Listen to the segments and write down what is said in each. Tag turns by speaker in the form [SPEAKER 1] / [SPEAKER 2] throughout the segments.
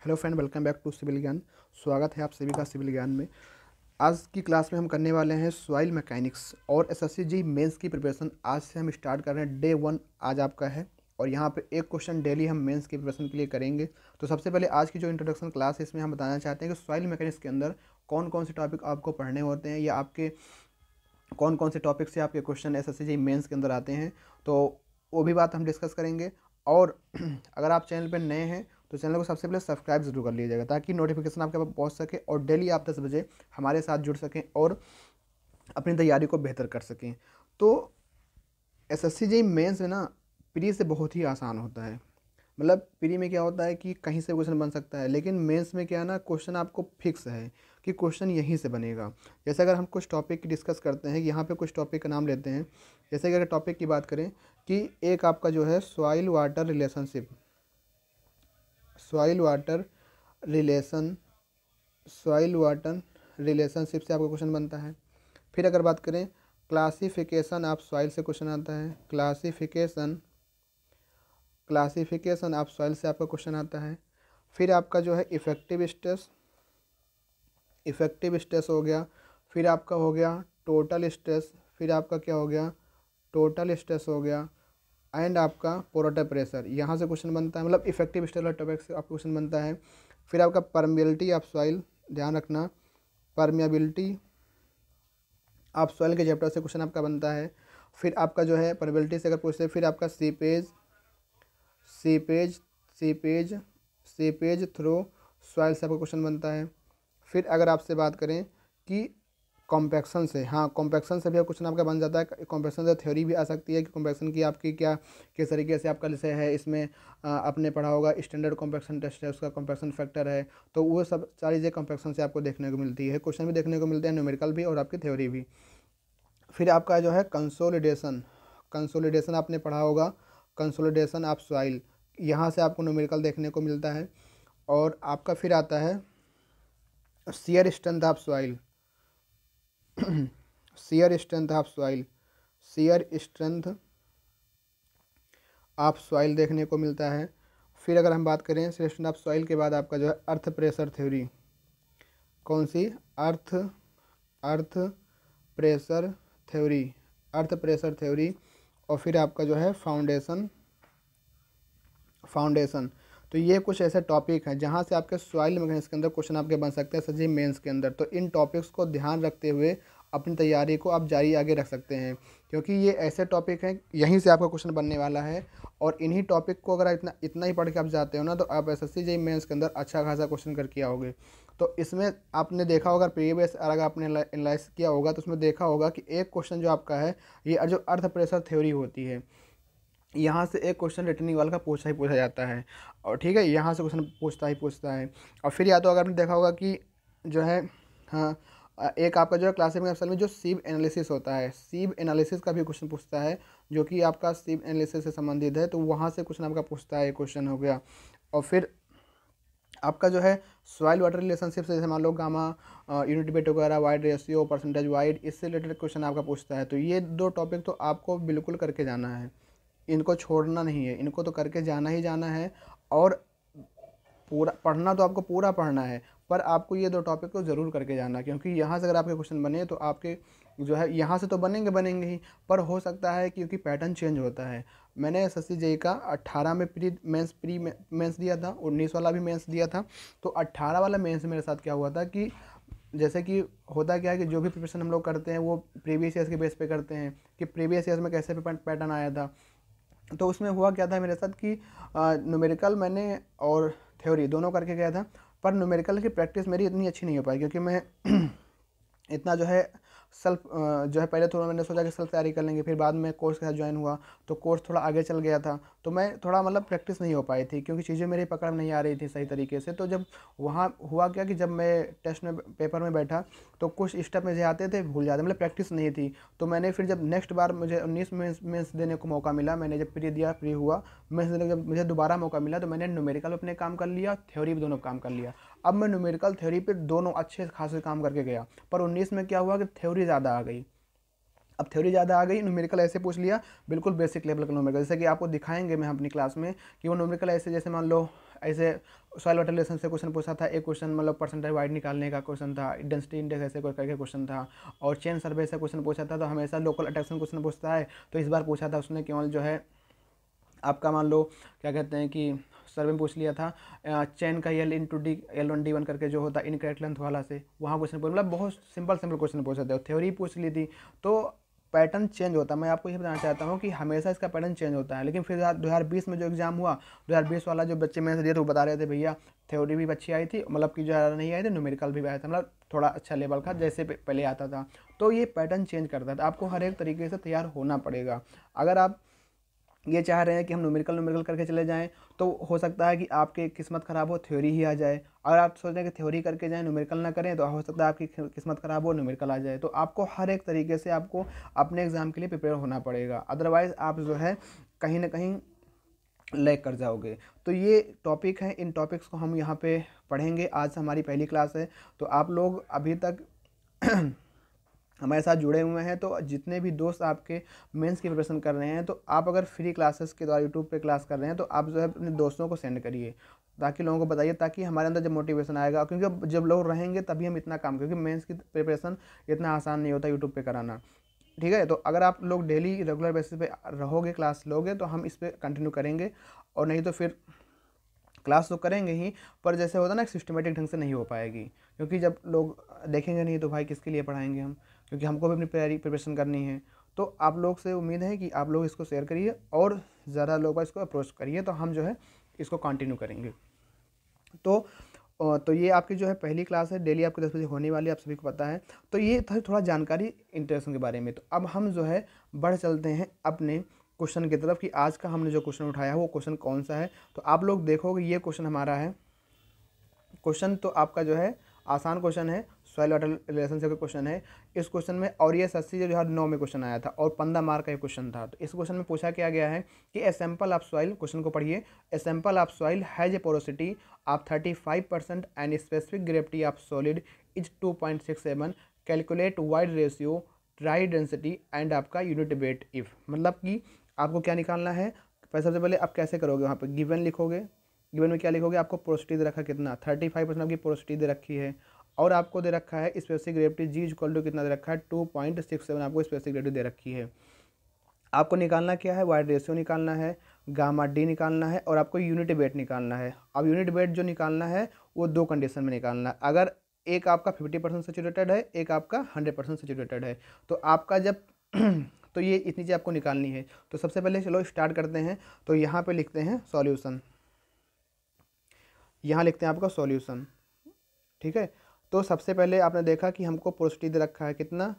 [SPEAKER 1] Hello friend, welcome back to civil Gyan. स्वागत है आप सभी का सिविल ज्ञान में। आज की क्लास में हम करने वाले हैं सॉइल मैकेनिक्स और एसएससी जी मेंस की प्रिपरेशन। आज से हम स्टार्ट कर रहे हैं। डे 1 आज आपका है और यहाँ पे एक क्वेश्चन डेली हम मेंस की प्रिपरेशन के लिए करेंगे। तो सबसे पहले आज की जो इंट्रोडक्शन क्लास है इसमें हम बताना चाहते हैं कि सॉइल मैकेनिक्स के अंदर कौन कौन से टॉपिक आपको पढ़ने होते हैं या आपके कौन कौन से टॉपिक से आपके क्वेश्चन एसएससी जी मेंस के अंदर आते हैं। तो वो भी बात हम डिस्कस करेंगे। और अगर आप चैनल पर नए हैं तो चैनल को सबसे पहले सब्सक्राइब जरूर कर लीजिएगा ताकि नोटिफिकेशन आपके पास पहुंच सके और डेली आप 10 बजे हमारे साथ जुड़ सकें और अपनी तैयारी को बेहतर कर सकें। तो एसएससी जी मेंस में ना प्री से बहुत ही आसान होता है। मतलब प्री में क्या होता है कि कहीं से क्वेश्चन बन सकता है, लेकिन मेंस में क्या है ना, क्वेश्चन आपको फिक्स है कि क्वेश्चन यहीं से बनेगा। जैसे अगर हम कुछ टॉपिक की डिस्कस करते हैं, यहाँ पे कुछ टॉपिक का नाम लेते हैं। जैसे कि अगर टॉपिक की बात करें कि एक आपका जो है soil water relationship, soil water relation soil water relationship से आपका क्वेश्चन बनता है। फिर अगर बात करें क्लासिफिकेशन ऑफ सॉइल से क्वेश्चन आता है। क्लासिफिकेशन ऑफ सॉइल से आपका क्वेश्चन आता है। फिर आपका जो है इफेक्टिव स्ट्रेस हो गया। फिर आपका हो गया टोटल स्ट्रेस। फिर आपका क्या हो गया, टोटल स्ट्रेस हो गया। एंड आपका पोरोटा प्रेशर, यहाँ से क्वेश्चन बनता है। मतलब इफेक्टिव स्ट्रेस वाला टॉपिक से आपका क्वेश्चन बनता है। फिर आपका परमिबिलिटी ऑफ सॉइल, ध्यान रखना, परमिबिलिटी ऑफ सॉइल के चैप्टर से क्वेश्चन आपका बनता है। फिर आपका जो है परमिबिलिटी से अगर पूछते हैं, फिर आपका seepage seepage seepage through soil से आपका क्वेश्चन बनता है। फिर अगर आपसे बात करें कि कॉम्पैक्शन से, हाँ कॉम्पैक्शन से भी क्वेश्चन आपका बन जाता है। कॉम्पैक्शन से थ्योरी भी आ सकती है कि कॉम्पैक्शन की आपकी क्या किस तरीके से आपका जैसे है। इसमें आपने पढ़ा होगा स्टैंडर्ड कॉम्पैक्शन टेस्ट है, उसका कॉम्पैक्शन फैक्टर है। तो वो सब सारी चीज़ें कॉम्पैक्शन से आपको देखने को मिलती है। क्वेश्चन भी देखने को मिलते हैं, न्यूमेरिकल भी और आपकी थ्योरी भी। फिर आपका जो है कंसोलिडेशन आपने पढ़ा होगा, कंसोलिडेशन ऑफ सॉइल, यहाँ से आपको न्यूमेरिकल देखने को मिलता है। और आपका फिर आता है shear strength of soil shear strength of soil shear strength of soil देखने को मिलता है। फिर अगर हम बात करें शियर स्ट्रेंथ ऑफ सॉइल के बाद आपका जो है अर्थ प्रेशर थ्योरी, कौन सी, earth earth pressure theory, earth pressure theory. और फिर आपका जो है फाउंडेशन। तो ये कुछ ऐसे टॉपिक हैं जहाँ से आपके सॉइल मैकेनिक्स के अंदर क्वेश्चन आपके बन सकते हैं सजी मेंस के अंदर। तो इन टॉपिक्स को ध्यान रखते हुए अपनी तैयारी को आप जारी आगे रख सकते हैं, क्योंकि ये ऐसे टॉपिक हैं यहीं से आपका क्वेश्चन बनने वाला है। और इन्हीं टॉपिक को अगर इतना इतना ही पढ़ के आप जाते हो ना, तो आप एसएससी जेईई मेंस के अंदर अच्छा खासा क्वेश्चन करके आओगे। तो इसमें आपने देखा होगा, प्रीवियस अगर आपने एनालाइज किया होगा तो उसमें देखा होगा कि एक क्वेश्चन जो आपका है ये जो अर्थ प्रेशर थ्योरी होती है, यहाँ से एक क्वेश्चन रिटर्निंग वाला का पूछा ही पूछा जाता है। और ठीक है, यहाँ से क्वेश्चन पूछता है। और फिर या तो अगर आपने देखा होगा कि जो है, हाँ, एक आपका जो है क्लासिफिकेशन में जो सीव एनालिसिस होता है, सीव एनालिसिस का भी क्वेश्चन पूछता है, जो कि आपका सीव एनालिसिस से संबंधित है। तो वहाँ से क्वेश्चन आपका पूछता है, क्वेश्चन हो गया। और फिर आपका जो है सॉइल वाटर रिलेशनशिप से, जैसे मान लो गामा यूनिट बेट वगैरह, वाइड रेशियो, परसेंटेज वाइड, इससे रिलेटेड क्वेश्चन आपका पूछता है। तो ये दो टॉपिक तो आपको बिल्कुल करके जाना है, इनको छोड़ना नहीं है, इनको तो करके जाना ही जाना है। और पूरा पढ़ना तो आपको पूरा पढ़ना है, पर आपको ये दो टॉपिक को ज़रूर करके जाना, क्योंकि यहाँ से अगर आपके क्वेश्चन बने तो आपके जो है यहाँ से तो बनेंगे ही, पर हो सकता है क्योंकि पैटर्न चेंज होता है। मैंने एसएससी जेईई का 18 में प्री मेंस दिया था, 19 वाला भी मेंस दिया था। तो 18 वाला मेंस मेरे साथ क्या हुआ था कि जैसे कि होता क्या है कि जो भी प्रिपरेशन हम लोग करते हैं वो प्रीवियस ईयर्स के बेस पे करते हैं कि प्रीवियस ईयर्स में कैसे पैटर्न आया था। तो उसमें हुआ क्या था मेरे साथ कि न्यूमेरिकल मैंने और थ्योरी दोनों करके गया था, पर न्यूमेरिकल की प्रैक्टिस मेरी इतनी अच्छी नहीं हो पाई, क्योंकि मैं इतना जो है सेल्फ जो है पहले थोड़ा मैंने सोचा कि सेल्फ तैयारी कर लेंगे, फिर बाद में कोर्स के साथ ज्वाइन हुआ तो कोर्स थोड़ा आगे चल गया था। तो मैं थोड़ा मतलब प्रैक्टिस नहीं हो पाई थी, क्योंकि चीज़ें मेरी पकड़ में नहीं आ रही थी सही तरीके से। तो जब वहाँ हुआ क्या कि जब मैं टेस्ट में पेपर में बैठा तो कुछ स्टेप मुझे आते थे, भूल जाते, मतलब प्रैक्टिस नहीं थी। तो मैंने फिर जब नेक्स्ट बार मुझे 19 मेंस देने को मौका मिला, मैंने जब प्री हुआ मेंस देने को, जब मुझे दोबारा मौका मिला तो मैंने न्यूमेरिकल अपने काम कर लिया, थ्योरी भी दोनों काम कर लिया। अब मैं न्यूमेरिकल थ्योरी पे दोनों अच्छे खासे काम करके गया, पर 19 में क्या हुआ कि थ्योरी ज़्यादा आ गई। अब थ्योरी ज़्यादा आ गई, न्यूमेरिकल ऐसे पूछ लिया बिल्कुल बेसिक लेवल का न्यूमेरिकल, जैसे कि आपको दिखाएंगे मैं अपनी क्लास में कि वो न्यूमेरिकल ऐसे, जैसे मान लो ऐसे सॉइल वाटर रिलेशन से क्वेश्चन पूछा था, एक क्वेश्चन मतलब परसेंटाइल वाइड निकालने का क्वेश्चन था, डेंसिटी इंडेक्स ऐसे कोई करके क्वेश्चन था, और चेन सर्वे से क्वेश्चन पूछा था। तो हमेशा लोकल अट्रैक्शन क्वेश्चन पूछता है, तो इस बार पूछा था उसने केवल जो है आपका मान लो क्या कहते हैं कि सर्वे में पूछ लिया था चेन का L1D1 करके जो होता है इनकरेक्ट लेंथ वाला से, वहाँ क्वेश्चन पूछ, मतलब बहुत सिंपल क्वेश्चन पूछे थे, थ्योरी पूछ ली थी। तो पैटर्न चेंज होता है। मैं आपको ये बताना चाहता हूँ कि हमेशा इसका पैटर्न चेंज होता है। लेकिन फिर 2020 में जो एग्जाम हुआ, 2020 वाला जो बच्चे मैंने दिए थे वो बता रहे थे भैया थ्योरी भी अच्छी आई थी, मतलब कि जो ज़्यादा नहीं आई थी, न्यूमेरिकल भी आया था, मतलब थोड़ा अच्छा लेवल का जैसे पहले आता था। तो ये पैटर्न चेंज करता था, आपको हर एक तरीके से तैयार होना पड़ेगा। अगर आप ये चाह रहे हैं कि हम न्यूमेरिकल करके चले जाएं, तो हो सकता है कि आपकी किस्मत ख़राब हो, थ्योरी ही आ जाए। अगर आप सोच रहे हैं कि थ्योरी करके जाएं, न्यूमेरिकल ना करें, तो हो सकता है आपकी किस्मत ख़राब हो, न्यूमेरिकल आ जाए। तो आपको हर एक तरीके से आपको अपने एग्ज़ाम के लिए प्रिपेयर होना पड़ेगा, अदरवाइज़ आप जो है कहीं ना कहीं लैग कर जाओगे। तो ये टॉपिक है, इन टॉपिक्स को हम यहाँ पे पढ़ेंगे। आज हमारी पहली क्लास है, तो आप लोग अभी तक हमारे साथ जुड़े हुए हैं, तो जितने भी दोस्त आपके मेंस की प्रिपरेशन कर रहे हैं, तो आप अगर फ्री क्लासेस के द्वारा यूट्यूब पे क्लास कर रहे हैं, तो आप जो है अपने दोस्तों को सेंड करिए, ताकि लोगों को बताइए, ताकि हमारे अंदर जब मोटिवेशन आएगा, क्योंकि जब लोग रहेंगे तभी हम इतना काम, क्योंकि मेंस की प्रिपरेशन इतना आसान नहीं होता यूट्यूब पे कराना, ठीक है। तो अगर आप लोग डेली रेगुलर बेसिस पे रहोगे, क्लास लोगे, तो हम इस पर कंटिन्यू करेंगे, और नहीं तो फिर क्लास तो करेंगे ही, पर जैसे होता है ना सिस्टमेटिक ढंग से नहीं हो पाएगी, क्योंकि जब लोग देखेंगे नहीं तो भाई किसके लिए पढ़ाएंगे हम, क्योंकि हमको भी अपनी प्रिपरेशन करनी है। तो आप लोग से उम्मीद है कि आप लोग इसको शेयर करिए और ज़्यादा लोग इसको अप्रोच करिए, तो हम जो है इसको कंटिन्यू करेंगे। तो ये आपकी जो है पहली क्लास है, डेली आपकी 10 बजे होने वाली है, आप सभी को पता है। तो ये था थोड़ा जानकारी इंटरेस्टिंग के बारे में। तो अब हम जो है बढ़ चलते हैं अपने क्वेश्चन की तरफ, कि आज का हमने जो क्वेश्चन उठाया है वो क्वेश्चन कौन सा है। तो आप लोग देखोगे ये क्वेश्चन हमारा है, क्वेश्चन तो आपका जो है आसान क्वेश्चन है, सॉइल वाटर रिलेशनशिप का क्वेश्चन है इस क्वेश्चन में, और ये 80/9 में क्वेश्चन आया था, और 15 मार्क का ये क्वेश्चन था। तो इस क्वेश्चन में पूछा क्या गया है कि a sample of soil, question को पढ़िए, a sample of soil has a porosity of 35% and specific gravity of solid is 2.67, calculate void ratio, dry density and आपका यूनिट वेट इफ। मतलब कि आपको क्या निकालना है, सबसे पहले आप कैसे करोगे, वहाँ पर गिवन लिखोगे, गिवन में क्या लिखोगे, आपको पोरोसिटी दे रखा कितना 35% आपकी पोरोसिटी दे रखी है, और आपको दे रखा है specific gravity G equal to कितना दे रखा है 2.67 आपको स्पेसिफिक ग्रेविटी दे रखी है। आपको निकालना क्या है, वाइड रेशियो निकालना है, गामा डी निकालना है, और आपको यूनिट वेट निकालना है। अब यूनिट वेट जो निकालना है वो दो कंडीशन में निकालना है, अगर एक आपका 50% सेचुरेटेड है, एक आपका 100% सेचुरेटेड है। तो आपका जब तो ये इतनी चीज़ आपको निकालनी है। तो सबसे पहले चलो स्टार्ट करते हैं। तो यहाँ पे लिखते हैं सॉल्यूशन, यहाँ लिखते हैं आपका सॉल्यूशन, ठीक है। तो सबसे पहले आपने देखा कि हमको पोरोसिटी दे रखा है कितना।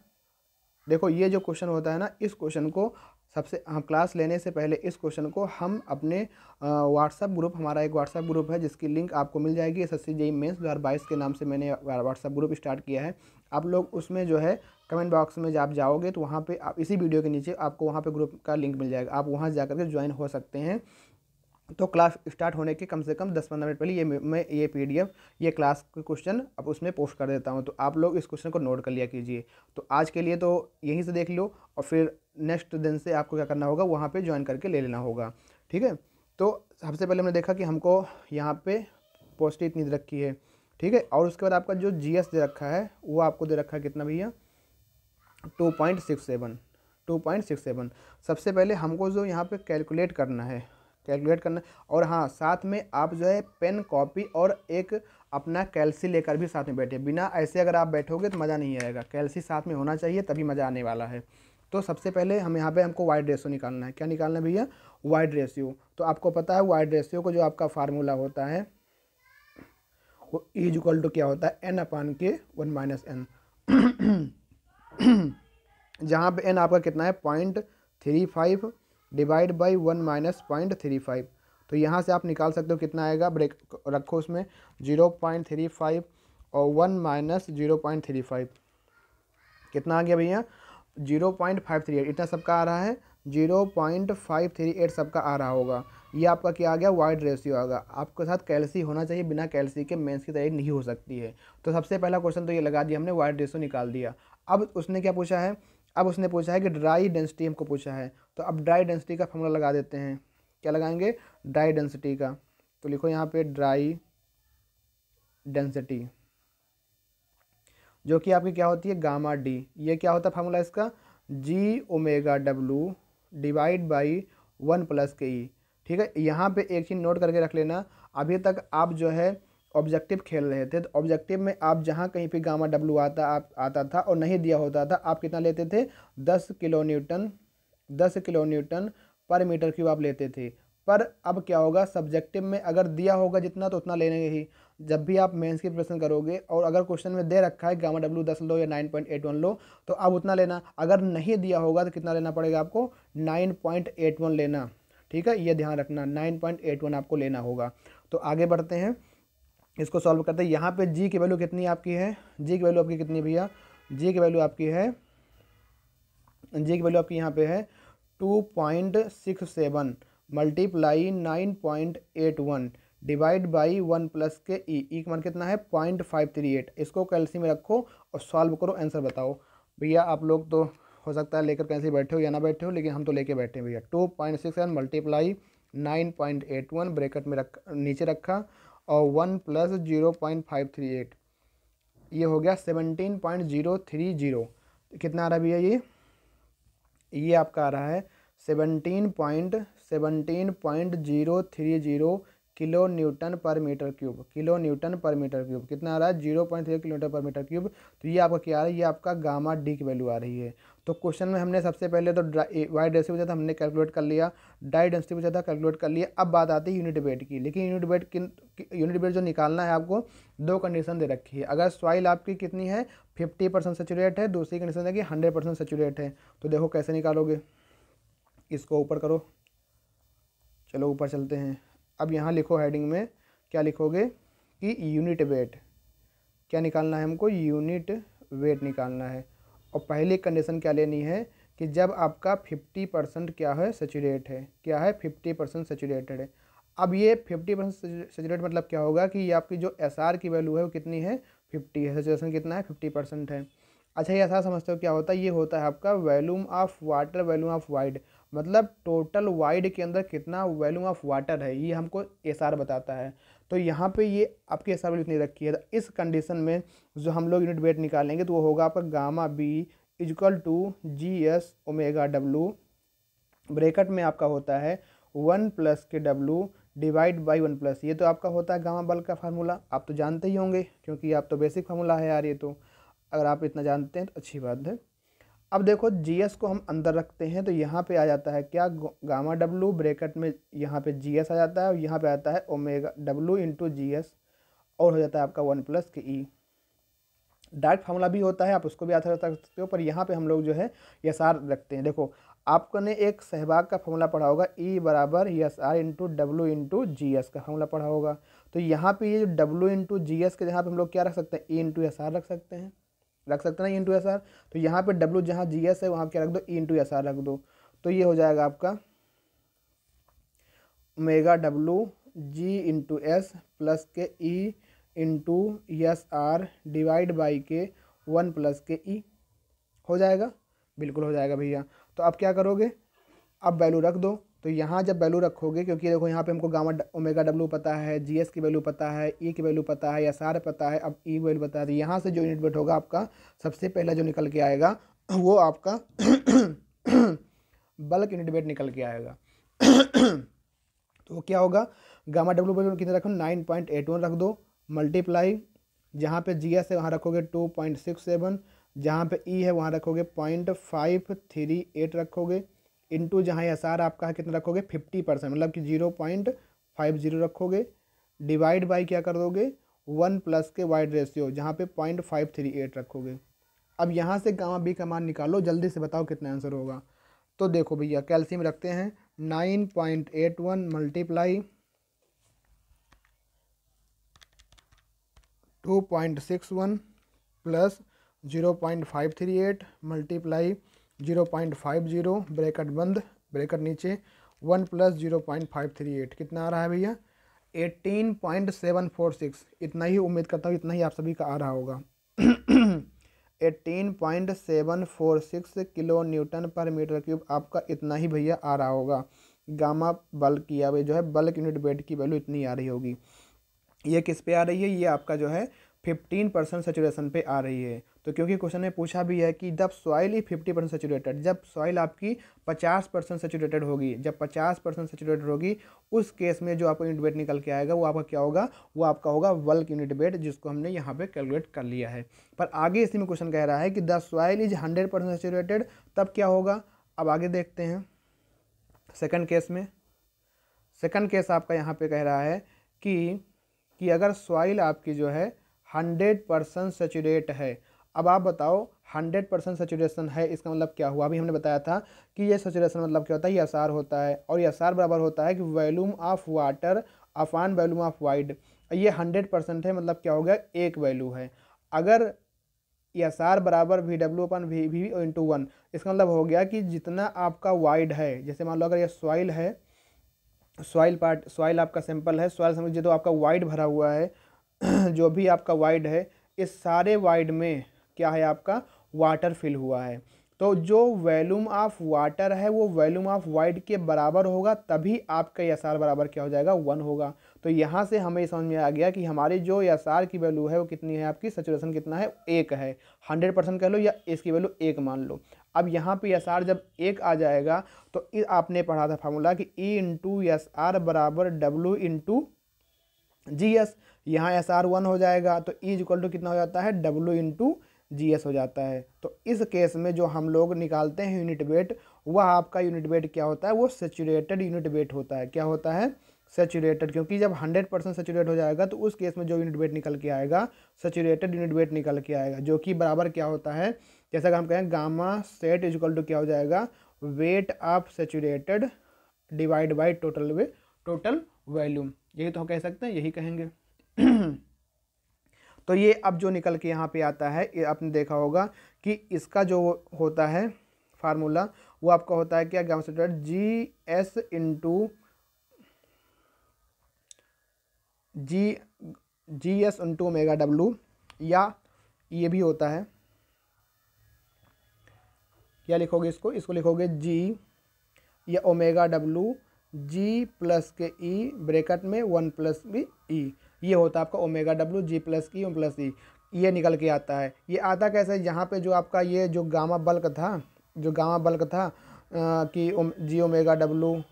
[SPEAKER 1] देखो ये जो क्वेश्चन होता है ना, इस क्वेश्चन को सबसे हम क्लास लेने से पहले इस क्वेश्चन को हम अपने व्हाट्सएप ग्रुप, हमारा एक व्हाट्सएप ग्रुप है जिसकी लिंक आपको मिल जाएगी, SSC JEE मेंस 2022 के नाम से मैंने व्हाट्सएप ग्रुप स्टार्ट किया है। आप लोग उसमें जो है कमेंट बॉक्स में जब आप जाओगे तो वहाँ पे आप इसी वीडियो के नीचे आपको वहाँ पे ग्रुप का लिंक मिल जाएगा, आप वहाँ जा करके ज्वाइन हो सकते हैं। तो क्लास स्टार्ट होने के कम से कम 10-15 मिनट पहले मैं ये PDF, ये क्लास के क्वेश्चन अब उसमें पोस्ट कर देता हूँ, तो आप लोग इस क्वेश्चन को नोट कर लिया कीजिए। तो आज के लिए तो यहीं से देख लो, और फिर नेक्स्ट दिन से आपको क्या करना होगा, वहाँ पे ज्वाइन करके ले लेना होगा, ठीक है। तो सबसे पहले हमने देखा कि हमको यहाँ पे पोस्ट इतनी दे रखी है, ठीक है, और उसके बाद आपका जो GS दे रखा है वो आपको दे रखा है कितना भैया 2.67। सबसे पहले हमको जो यहाँ पे कैलकुलेट करना है, और हाँ साथ में आप जो है पेन कॉपी और एक अपना कैल्सी लेकर भी साथ में बैठे, बिना ऐसे अगर आप बैठोगे तो मज़ा नहीं आएगा, कैल्सी साथ में होना चाहिए तभी मज़ा आने वाला है। तो सबसे पहले हम यहाँ पे हमको वाइड रेशियो निकालना है, क्या निकालना है भैया, वाइड रेशियो। तो आपको पता है वाइड रेशियो को जो आपका फार्मूला होता है वो इज इक्वल टू क्या होता है n/k1 - n, जहाँ पे n आपका कितना है 0.35 डिवाइड बाई 1 - 0.35। तो यहाँ से आप निकाल सकते हो कितना आएगा, ब्रेक रखो उसमें 0.35 और 1 - 0.35 कितना आ गया भैया 0.538, इतना सबका आ रहा है 0.538 सबका आ रहा होगा। ये आपका क्या आ गया, वाइड रेशियो आ गया। आपके साथ कैल्सी होना चाहिए, बिना कैल्सी के मेंस की तैयारी नहीं हो सकती है। तो सबसे पहला क्वेश्चन तो ये लगा दिया हमने, वाइड रेशियो निकाल दिया। अब उसने क्या पूछा है, अब उसने पूछा है कि ड्राई डेंसिटी हमको पूछा है। तो अब ड्राई डेंसिटी का फॉर्मूला लगा देते हैं, क्या लगाएंगे, ड्राई डेंसिटी का। तो लिखो यहाँ पे ड्राई डेंसिटी, जो कि आपकी क्या होती है गामा डी। ये क्या होता है फार्मूला इसका, जी ओमेगा डब्लू डिवाइड बाई 1 + के ई। ठीक है, यहाँ पे एक चीज़ नोट करके रख लेना, अभी तक आप जो है ऑब्जेक्टिव खेल रहे थे, तो ऑब्जेक्टिव में आप जहाँ कहीं पे गामा डब्लू आता था और नहीं दिया होता था, आप कितना लेते थे 10 किलो न्यूटन पर मीटर क्यूब आप लेते थे। पर अब क्या होगा, सब्जेक्टिव में अगर दिया होगा जितना तो उतना लेने ही। जब भी आप मेंस की प्रिपरेशन करोगे और अगर क्वेश्चन में दे रखा है गामा डब्लू 10 लो या 9.81 लो, तो आप उतना लेना। अगर नहीं दिया होगा तो कितना लेना पड़ेगा आपको, 9.81 लेना। ठीक है, ये ध्यान रखना, 9.81 आपको लेना होगा। तो आगे बढ़ते हैं, इसको सॉल्व करते हैं। यहाँ पे जी की वैल्यू कितनी आपकी है, जी की वैल्यू आपकी कितनी भैया, जी की वैल्यू आपकी है, जी की वैल्यू आपकी यहाँ पे है 2.67 मल्टीप्लाई 9.81 डिवाइड बाई 1 + के ई का मान कितना है 0.538। इसको कैलसी में रखो और सॉल्व करो, आंसर बताओ। भैया आप लोग तो हो सकता है लेकर कैसे बैठे हो या ना बैठे हो, लेकिन हम तो लेके बैठे हैं भैया। 2.67 मल्टीप्लाई 9.81 ब्रैकेट में नीचे रखा और 1 + 0.538, ये हो गया 17.030। कितना आ रहा है भैया, ये आपका आ रहा है 17.030 किलो न्यूटन पर मीटर क्यूब, किलो न्यूटन पर मीटर क्यूब कितना आ रहा है 0.3 किलोमीटर पर मीटर क्यूब। तो ये आपका क्या आ रहा है, ये आपका गामा डी की वैल्यू आ रही है। तो क्वेश्चन में हमने सबसे पहले तो वाई डेंसिटी पूछा था, हमने कैलकुलेट कर लिया, डाई डेंसिटी पूछा था, कैलकुलेट कर लिया। अब बात आती है यूनिट वेट की, लेकिन यूनिट वेट जो निकालना है आपको, दो कंडीशन दे रखी है। अगर सॉइल आपकी कितनी है 50% सेचुरेट है, दूसरी कंडीशन है कि 100% सेचुरेट है। तो देखो कैसे निकालोगे, इसको ऊपर करो, चलो ऊपर चलते हैं। अब यहाँ लिखो हेडिंग में क्या लिखोगे कि यूनिट वेट, क्या निकालना है हमको, यूनिट वेट निकालना है। और पहली कंडीशन क्या लेनी है कि जब आपका 50% क्या है सेचुरेट है, क्या है 50% सेचुरेटेड है। अब ये 50% सेचुरेट मतलब क्या होगा कि ये आपकी जो एसआर की वैल्यू है वो कितनी है 50 है, सेचुरेशन कितना है 50% है। अच्छा, ये एसआर समझते हो क्या होता है, ये होता है आपका volume of water, volume of wide, मतलब टोटल वाइड के अंदर कितना वॉल्यूम ऑफ वाटर है, ये हमको एसआर बताता है। तो यहाँ पे ये आपकी एसआर वैल्यू इतनी रखी है। तो इस कंडीशन में जो हम लोग यूनिट वेट निकालेंगे तो वो होगा आपका gamma B equal to GS omega W, bracket में आपका होता है 1 + के डब्लू डिवाइड बाई 1+, ये तो आपका होता है गामा बल्क का फार्मूला, आप तो जानते ही होंगे क्योंकि आप तो बेसिक फार्मूला है यार ये तो। अगर आप इतना जानते हैं तो अच्छी बात है। अब देखो GS को हम अंदर रखते हैं तो यहाँ पे आ जाता है क्या, गामा डब्लू ब्रैकेट में यहाँ पे GS आ जाता है और यहाँ पे आता है ओमेगा डब्लू इंटू GS और हो जाता है आपका 1 + के ई। डायरेक्ट फार्मूला भी होता है, आप उसको भी आधार रख सकते हो, पर यहाँ पे हम लोग जो है एसआर रखते हैं। देखो आपको ने एक सहभाग का फार्मूला पढ़ा होगा, E बराबर SR into W into GS का फार्मूला पढ़ा होगा। तो यहाँ पे ये जो डब्लू इंटू GS के जहाँ पे हम लोग क्या रख सकते हैं, E इंटू SR रख सकते हैं, रख सकते हैं ना, E इंटू SR। तो यहाँ पे W जहाँ GS है वहाँ क्या रख दो, E इंटू SR रख दो। तो ये हो जाएगा आपका omega W G into S plus के E into SR divide by के 1 + के ई हो जाएगा, बिल्कुल हो जाएगा भैया। तो अब क्या करोगे, अब वैल्यू रख दो। तो यहाँ जब वैल्यू रखोगे, क्योंकि देखो यहाँ पे हमको गामा ओमेगा डब्लू पता है, GS की वैल्यू पता है, E की वैल्यू पता है, SR पता है, अब E वैल्यू पता है, तो यहाँ से जो यूनिट वेट होगा आपका सबसे पहला जो निकल के आएगा वो आपका बल्क यूनिट वेट निकल के आएगा। तो वो क्या होगा, गामा डब्लू वैल्यू कितने रखो 9.81 रख दो, मल्टीप्लाई जहाँ पे GS है वहाँ रखोगे 2.67, जहाँ पे E है वहाँ रखोगे 0.538 रखोगे, इंटू जहाँ SR आपका है कितना रखोगे 50% मतलब कि 0.50 रखोगे, डिवाइड बाई क्या कर दोगे 1 + के वाइड रेशियो जहाँ पे 0.538 रखोगे। अब यहाँ से गामा बी का मान निकालो, जल्दी से बताओ कितना आंसर होगा। तो देखो भैया कैल्शियम रखते हैं, 9.81 मल्टीप्लाई 2.61 प्लस 0.538 मल्टीप्लाई 0.50 ब्रैकेट बंद ब्रैकेट नीचे 1 + 0.538 कितना आ रहा है भैया 18.746। इतना ही उम्मीद करता हूँ, इतना ही आप सभी का आ रहा होगा। 18.746 किलो न्यूटन पर मीटर क्यूब आपका इतना ही भैया आ रहा होगा। गामा बल्क की या जो है बल्क यूनिट वेट की वैल्यू इतनी आ रही होगी। ये किस पे आ रही है, ये आपका जो है 15% सेचुरेशन पे आ रही है। तो क्योंकि क्वेश्चन में पूछा भी है कि जब सॉइल ही 50% सेचुरेटेड, जब सॉइल आपकी 50% सेचुरेटेड होगी, जब 50% सेचुरेटेड होगी, उस केस में जो आपको यूनिट वेट निकल के आएगा वो आपका क्या होगा, वो आपका होगा बल्क यूनिट वेट, जिसको हमने यहाँ पे कैलकुलेट कर लिया है। पर आगे इसी में क्वेश्चन कह रहा है कि द सॉइल इज 100% सेचुरेटेड, तब क्या होगा। अब आगे देखते हैं सेकंड केस में। सेकंड केस आपका यहाँ पे कह रहा है कि अगर सॉइल आपकी जो है 100% सेचुरेट है। अब आप बताओ 100% सेचुरेशन है, इसका मतलब क्या हुआ। अभी हमने बताया था कि ये सेचुरेशन मतलब क्या होता है, ये एसआर होता है, और ये एसआर बराबर होता है कि volume of water upon volume of wide. ये 100% है, मतलब क्या हो गया, एक वैल्यू है। अगर एस आर बराबर वी डब्ल्यू अपन वी इंटू 1, इसका मतलब हो गया कि जितना आपका वाइड है, जैसे मान लो अगर ये सॉइल है, सॉइल आपका सैंपल है, सॉइल समझिए तो आपका वाइड भरा हुआ है जो भी आपका वाइड है, इस सारे वाइड में क्या है, आपका वाटर फिल हुआ है। तो जो वॉल्यूम ऑफ वाटर है वो वॉल्यूम ऑफ वाइड के बराबर होगा, तभी आपका एस आर बराबर क्या हो जाएगा, 1 होगा। तो यहाँ से हमें समझ में आ गया कि हमारी जो एस आर की वैल्यू है वो कितनी है, आपकी सेचुरेशन कितना है, 1 है। 100% कह लो या इसकी वैल्यू 1 मान लो। अब यहाँ पे एस आर जब 1 आ जाएगा तो आपने पढ़ा था फार्मूला कि ई इंटू एस आर बराबर डब्ल्यू इंटू जी एस। यहाँ एस आर 1 हो जाएगा तो ई इक्वल टू कितना हो जाता है, डब्ल्यू इंटू जी एस हो जाता है। तो इस केस में जो हम लोग निकालते हैं यूनिट वेट, वह आपका यूनिट वेट क्या होता है, वो सेचुरेटेड यूनिट वेट होता है। क्या होता है, सेचुरेटेड, क्योंकि जब 100% सेचुरेट हो जाएगा तो उस केस में जो यूनिट वेट निकल के आएगा, सेचुरेटेड यूनिट वेट निकल के आएगा, जो कि बराबर क्या होता है, जैसा कि हम कहें गामा सेट इक्वल टू क्या हो जाएगा, weight of saturated divide by total volume. यही तो हम कह सकते हैं, यही कहेंगे। तो ये अब जो निकल के यहाँ पे आता है, ये आपने देखा होगा कि इसका जो होता है फार्मूला, वो आपका होता है क्या, gamma saturated G S into omega W, या ये भी होता है, क्या लिखोगे इसको लिखोगे जी या ओमेगा डब्ल्यू जी प्लस के ई ब्रैकेट में 1 प्लस बी ई। ये होता है आपका ओमेगा डब्ल्यू जी प्लस की प्लस ई। ये निकल के आता है। ये आता कैसे, यहाँ पे जो आपका ये जो गामा बल्क था, कि जी ओमेगा डब्ल्यू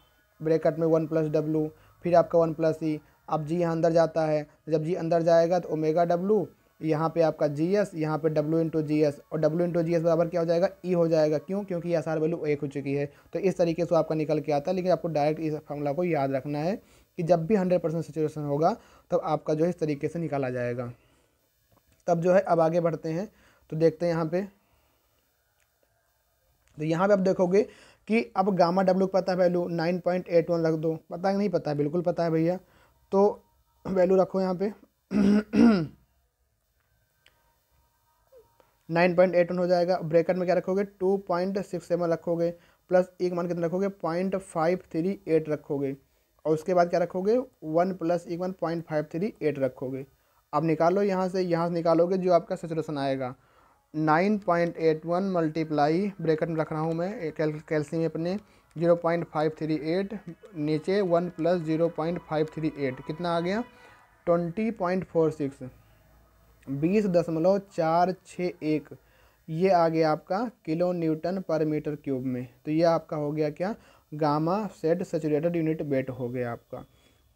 [SPEAKER 1] ब्रैकेट में 1 प्लस डब्ल्यू, फिर आपका 1 प्लस ई। अब जी यहाँ अंदर जाता है, जब जी अंदर जाएगा तो ओमेगा डब्ल्यू, यहाँ पे आपका जी एस, यहाँ पे डब्ल्यू इंटू जी एस, और डब्ल्यू इंटू जी एस बराबर क्या हो जाएगा, ई हो जाएगा। क्यों, क्योंकि एस आर वैल्यू 1 हो चुकी है। तो इस तरीके से आपका निकल के आता है। लेकिन आपको डायरेक्ट इस फॉर्मूला को याद रखना है कि जब भी 100% सेचुरेशन होगा तब आपका जो है इस तरीके से निकाला जाएगा। तब जो है अब आगे बढ़ते हैं तो देखते हैं यहाँ पे। तो यहाँ पे आप देखोगे कि अब गामा डब्ल्यू पता है वैल्यू 9.81 रख दो, पता है नहीं पता है, बिल्कुल पता है भैया। तो वैल्यू रखो यहाँ पे 9.81 हो जाएगा। ब्रैकेट में क्या रखोगे, 2.67 रखोगे, प्लस एक मान कितना रखोगे, 0.538 रखोगे, और उसके बाद क्या रखोगे, 1 प्लस एक मान 0.538 रखोगे। अब निकालो यहाँ से निकालोगे जो आपका सेचुरेशन आएगा, 9.81 मल्टीप्लाई, ब्रैकेट में रख रहा हूँ मैं कैल्शियम अपने, 0.538 नीचे 1 प्लस 0.538 कितना आ गया, 20.46, 20.461, ये आ गया आपका किलो न्यूटन पर मीटर क्यूब में। तो ये आपका हो गया क्या, gamma sat saturated unit weight हो गया आपका।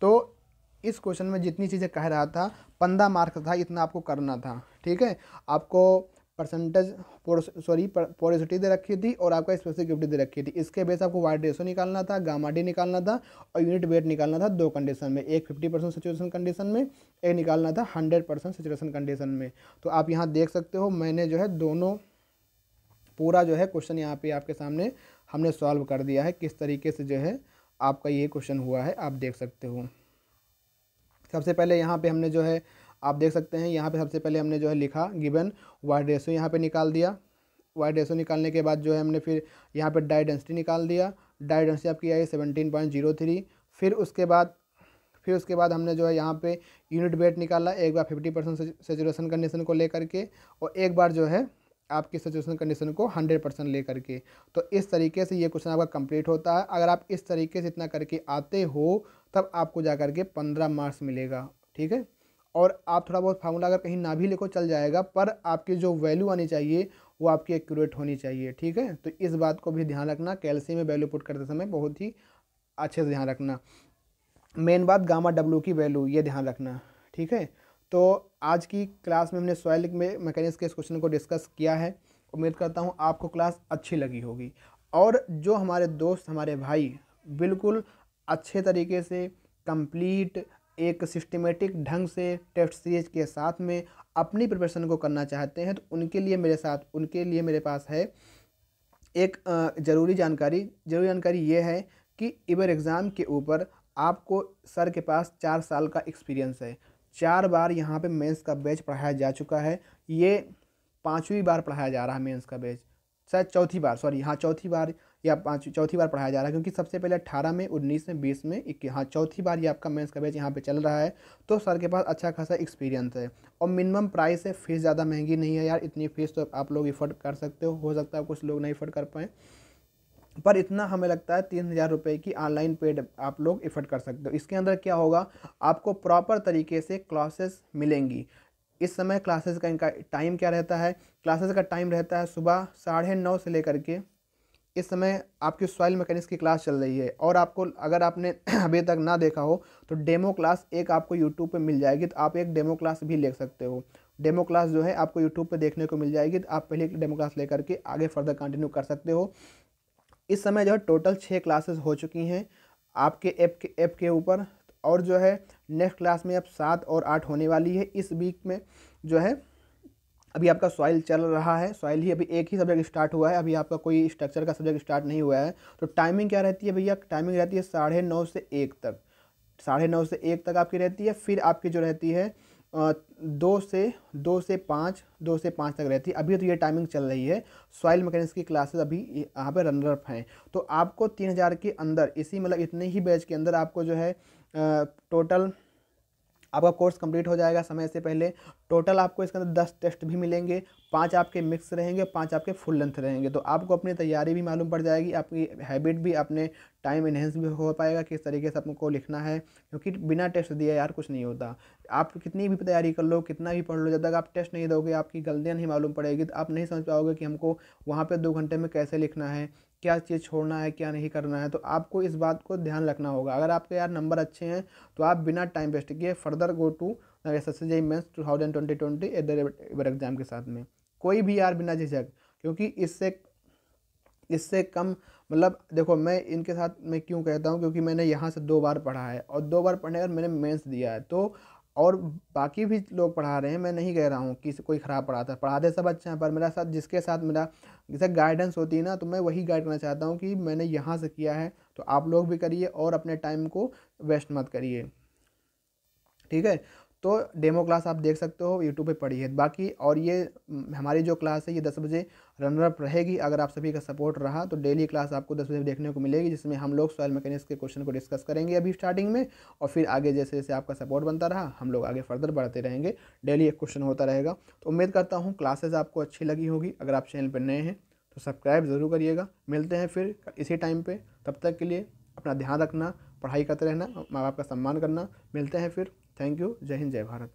[SPEAKER 1] तो इस क्वेश्चन में जितनी चीज़ें कह रहा था 15 मार्क्स था, इतना आपको करना था। ठीक है, आपको परसेंटेज पोरोसिटी दे रखी थी और आपका स्पेसिफिक दे रखी थी। इसके बेस आपको वाइड रेशो निकालना था, गामा डी निकालना था, और यूनिट वेट निकालना था 2 कंडीशन में, एक 50% सेचुरेशन कंडीशन में, एक निकालना था 100% सेचुरेशन कंडीशन में। तो आप यहाँ देख सकते हो मैंने जो है दोनों पूरा जो है क्वेश्चन यहाँ पे आपके सामने हमने सॉल्व कर दिया है, किस तरीके से जो है आपका ये क्वेश्चन हुआ है आप देख सकते हो। सबसे पहले यहाँ पे हमने जो है आप देख सकते हैं, यहाँ पे सबसे पहले हमने जो है लिखा गिवन वाइड रेशो, यहाँ पे निकाल दिया। वाइड रेशो निकालने के बाद जो है हमने फिर यहाँ पे डाई डेंसिटी निकाल दिया। डाई डेंसिटी आपकी आई 17.03। फिर उसके बाद हमने जो है यहाँ पे यूनिट वेट निकाला, एक बार 50% सेचुरेशन कंडीशन को लेकर के, और एक बार जो है आपकी सिचुएशन कंडीशन को 100% लेकर के। तो इस तरीके से ये क्वेश्चन आपका कंप्लीट होता है। अगर आप इस तरीके से इतना करके आते हो तब आपको जा करके 15 मार्क्स मिलेगा, ठीक है। और आप थोड़ा बहुत फार्मूला अगर कहीं ना भी लिखो चल जाएगा, पर आपकी जो वैल्यू आनी चाहिए वो आपकी एक्यूरेट होनी चाहिए, ठीक है। तो इस बात को भी ध्यान रखना, कैल्शियम में वैल्यू पुट करते समय बहुत ही अच्छे से ध्यान रखना। मेन बात गामा डब्ल्यू की वैल्यू ये ध्यान रखना, ठीक है। तो आज की क्लास में हमने सॉइल में मैकेनिक्स के इस क्वेश्चन को डिस्कस किया है। उम्मीद करता हूँ आपको क्लास अच्छी लगी होगी, और जो हमारे दोस्त हमारे भाई बिल्कुल अच्छे तरीके से कंप्लीट एक सिस्टमेटिक ढंग से टेस्ट सीरीज के साथ में अपनी प्रिपरेशन को करना चाहते हैं, तो उनके लिए मेरे पास है एक ज़रूरी जानकारी ये है कि इबर एग्ज़ाम के ऊपर आपको सर के पास 4 साल का एक्सपीरियंस है। 4 बार यहाँ पे मेंस का बैच पढ़ाया जा चुका है। ये 5वीं बार पढ़ाया जा रहा है मेंस का बैच, शायद चौथी बार, सॉरी हाँ चौथी बार या चौथी बार पढ़ाया जा रहा है, क्योंकि सबसे पहले 18 में, 19 में, 20 में, 21, हाँ चौथी बार ये आपका मेंस का बैच यहाँ पे चल रहा है। तो सर के पास अच्छा खासा एक्सपीरियंस है, और मिनिमम प्राइस है, फीस ज़्यादा महंगी नहीं है यार। इतनी फीस तो आप लोग इफ़ोर्ड कर सकते हो सकता है कुछ लोग नहीं इफ़ोर्ड कर पाएँ, पर इतना हमें लगता है 3000 रुपये की ऑनलाइन पेड आप लोग इफ़ोर्ड कर सकते हो। इसके अंदर क्या होगा, आपको प्रॉपर तरीके से क्लासेस मिलेंगी। इस समय क्लासेस का इनका टाइम क्या रहता है, क्लासेस का टाइम रहता है सुबह 9:30 से लेकर के, इस समय आपकी सॉइल मैकेनिक्स की क्लास चल रही है। और आपको अगर आपने अभी तक ना देखा हो तो डेमो क्लास एक आपको यूट्यूब पे मिल जाएगी, तो आप एक डेमो क्लास भी ले सकते हो। डेमो क्लास जो है आपको यूट्यूब पे देखने को मिल जाएगी, तो आप पहले एक डेमो क्लास लेकर के आगे फर्दर कंटिन्यू कर सकते हो। इस समय जो है टोटल 6 क्लासेस हो चुकी हैं आपके ऐप के ऊपर, और जो है नेक्स्ट क्लास में अब 7 और 8 होने वाली है। इस वीक में जो है अभी आपका सॉइल चल रहा है, सॉइल ही अभी एक ही सब्जेक्ट स्टार्ट हुआ है, अभी आपका कोई स्ट्रक्चर का सब्जेक्ट स्टार्ट नहीं हुआ है। तो टाइमिंग क्या रहती है भैया, टाइमिंग रहती है 9:30 से 1 तक, 9:30 से 1 तक आपकी रहती है। फिर आपकी जो रहती है 2 से 5 तक रहती है। अभी तो ये टाइमिंग चल रही है, सॉइल मैकेनिक्स की क्लासेस अभी यहाँ पे रनर अप हैं। तो आपको 3000 के अंदर, इसी मतलब इतने ही बैच के अंदर आपको जो है टोटल आपका कोर्स कंप्लीट हो जाएगा समय से पहले। टोटल आपको इसके अंदर 10 टेस्ट भी मिलेंगे, 5 आपके मिक्स रहेंगे, 5 आपके फुल लेंथ रहेंगे। तो आपको अपनी तैयारी भी मालूम पड़ जाएगी, आपकी हैबिट भी, अपने टाइम इन्हेंस भी हो पाएगा किस तरीके से आपको लिखना है, क्योंकि बिना टेस्ट दिए यार कुछ नहीं होता। आप कितनी भी तैयारी कर लो, कितना भी पढ़ लो, जब तक आप टेस्ट नहीं दोगे, आपकी गलतियाँ नहीं मालूम पड़ेगी, तो आप नहीं समझ पाओगे कि हमको वहाँ पर 2 घंटे में कैसे लिखना है, क्या चीज़ छोड़ना है, क्या नहीं करना है। तो आपको इस बात को ध्यान रखना होगा। अगर आपके यार नंबर अच्छे हैं तो आप बिना टाइम वेस्ट किए further go to SSC mains 2020 इबर एग्ज़ाम के साथ में, कोई भी यार बिना झिझक, क्योंकि इससे कम मतलब देखो, मैं इनके साथ मैं क्यों कहता हूँ, क्योंकि मैंने यहाँ से 2 बार पढ़ा है, और 2 बार पढ़ने के बाद मैंने मेंस दिया है। तो और बाकी भी लोग पढ़ा रहे हैं, मैं नहीं कह रहा हूँ कि कोई ख़राब पढ़ाते सब अच्छे हैं, पर मेरा साथ जिसके साथ मेरा जैसे गाइडेंस होती है ना, तो मैं वही गाइड करना चाहता हूँ कि मैंने यहाँ से किया है, तो आप लोग भी करिए और अपने टाइम को वेस्ट मत करिए, ठीक है। तो डेमो क्लास आप देख सकते हो, यूट्यूब पे पड़ी है बाकी। और ये हमारी जो क्लास है ये 10 बजे रनर अप रहेगी। अगर आप सभी का सपोर्ट रहा तो डेली क्लास आपको 10 बजे देखने को मिलेगी, जिसमें हम लोग सॉइल मैकेनिक्स के क्वेश्चन को डिस्कस करेंगे अभी स्टार्टिंग में, और फिर आगे जैसे जैसे आपका सपोर्ट बनता रहा हम लोग आगे फर्दर बढ़ते रहेंगे। डेली एक क्वेश्चन होता रहेगा। तो उम्मीद करता हूँ क्लासेस आपको अच्छी लगी होगी। अगर आप चैनल पर नए हैं तो सब्सक्राइब ज़रूर करिएगा। मिलते हैं फिर इसी टाइम पर, तब तक के लिए अपना ध्यान रखना, पढ़ाई करते रहना, माँ बाप का सम्मान करना। मिलते हैं फिर। Thank you. जय हिंद, जय भारत।